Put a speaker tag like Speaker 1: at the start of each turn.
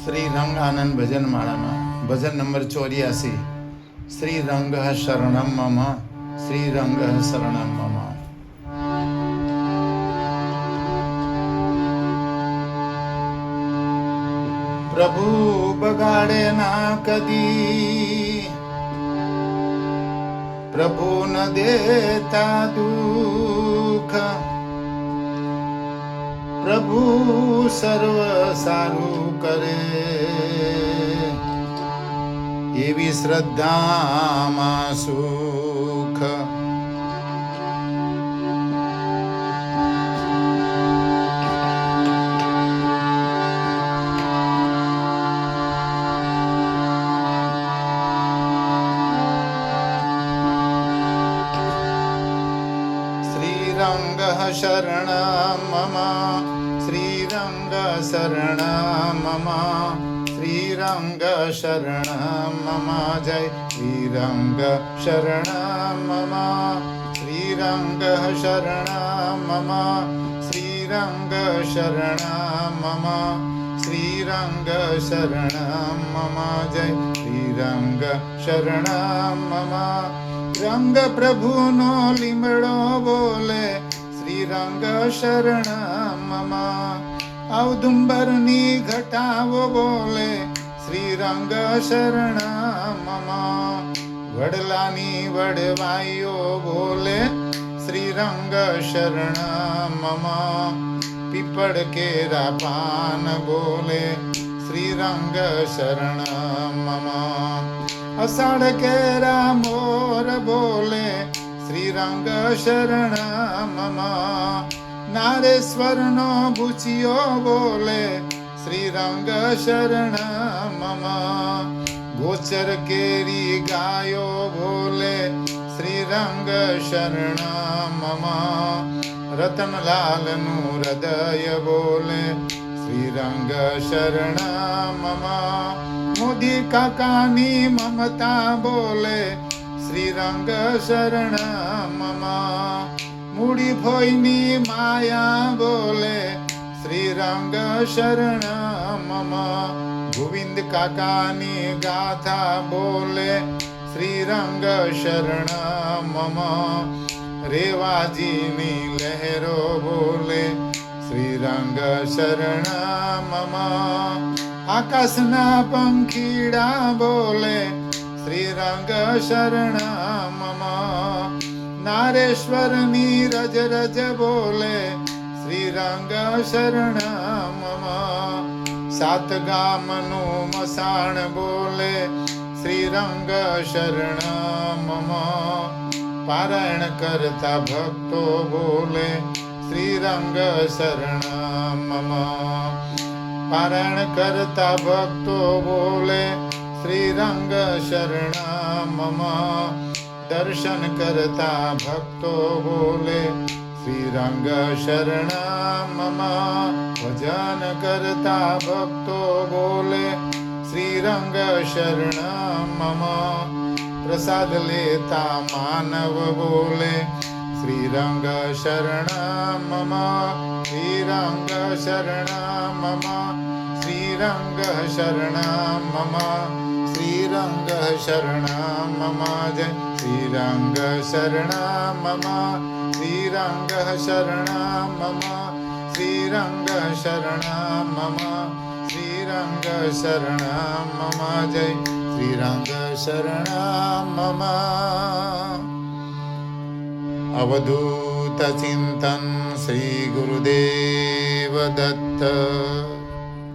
Speaker 1: શ્રી રંગ આનંદ ભજન માળામાં ભજન નંબર 84 શ્રી રંગ શરણમ મમ શ્રી રંગ શરણમ મમ. પ્રભુ બગાડે ના કદી, પ્રભુ ન દેતા દુઃખ, પ્રભુ સર્વ સારું કરે એવી શ્રદ્ધામાં સુખ. શ્રીરંગ શરણમ મમ શ્રીરંગ શરણમ મમ શ્રીરંગ શરણમ મમ જય શ્રીરંગ શરણમ મમ શ્રીરંગ શરણમ મમ શ્રીરંગ શરણમ મમ શ્રીરંગ શરણમ મમ જય શ્રીરંગ શરણમ મમ. રંગ પ્રભુનો લીમડો બોલે શ્રીરંગ શરણમ મમ. ઔદુંબરની ઘટાવો બોલે શ્રીરંગ શરણમ મમ. વડલાની વડવાઈઓ બોલે શ્રીરંગ શરણમ મમ. પીપળ કેરા પાન બોલે શ્રીરંગ શરણમ મમ. અષાઢ કેરા મોર બોલે શ્રીરંગ શરણમ મમ. નારેશ્વરનો ભૂચિયો બોલે શ્રીરંગ શરણમ મમ. ગોચર કેરી ગાયો બોલે શ્રીરંગ શરણમ મમ. રતનલાલનું હૃદય બોલે શ્રીરંગ શરણમ મમ. મોદી કાકાની મમતા બોલે શ્રીરંગ શરણમ મમ. મૂડી ભોયની માયા બોલે શ્રીરંગ શરણમ મમ. ગોવિંદ કાકાની ગાથા બોલે શ્રીરંગ શરણમ મમ. રેવાજીની લહેરો બોલે શ્રીરંગ શરણમ મમ. આકાશના પંખીડા બોલે શ્રીરંગ શરણમ મમ. નારેશ્વરની રજ રજ બોલે શ્રીરંગ શરણમ મમ. સાત ગામનું મસાણ બોલે શ્રીરંગ શરણમ મમ. પારાયણ કરતા ભક્તો બોલે શ્રીરંગ શરણમ મમ. પારાયણ કરતા ભક્તો બોલે શ્રીરંગ શરણમ મમ. દર્શન કરતા ભક્તો બોલે શ્રીરંગ શરણમ મમ. ભજન કરતા ભક્તો બોલે શ્રીરંગ શરણમ મમ. પ્રસાદ લેતા માનવ બોલે શ્રીરંગ શરણમ મમ. શ્રીરંગ શરણમ મમ. શ્રીરંગ શરણમ મમ. શ્રીરંગ શરણમ મમ જય શ્રીરંગ શરણમ મમ. શ્રીરંગ શરણમ મમ. શ્રીરંગ શરણમ મમ. શ્રીરંગ શરણમ મમ જય શ્રીરંગ શરણમ મમ. અવધૂત ચિંતન શ્રી ગુરુદેવ દત્ત.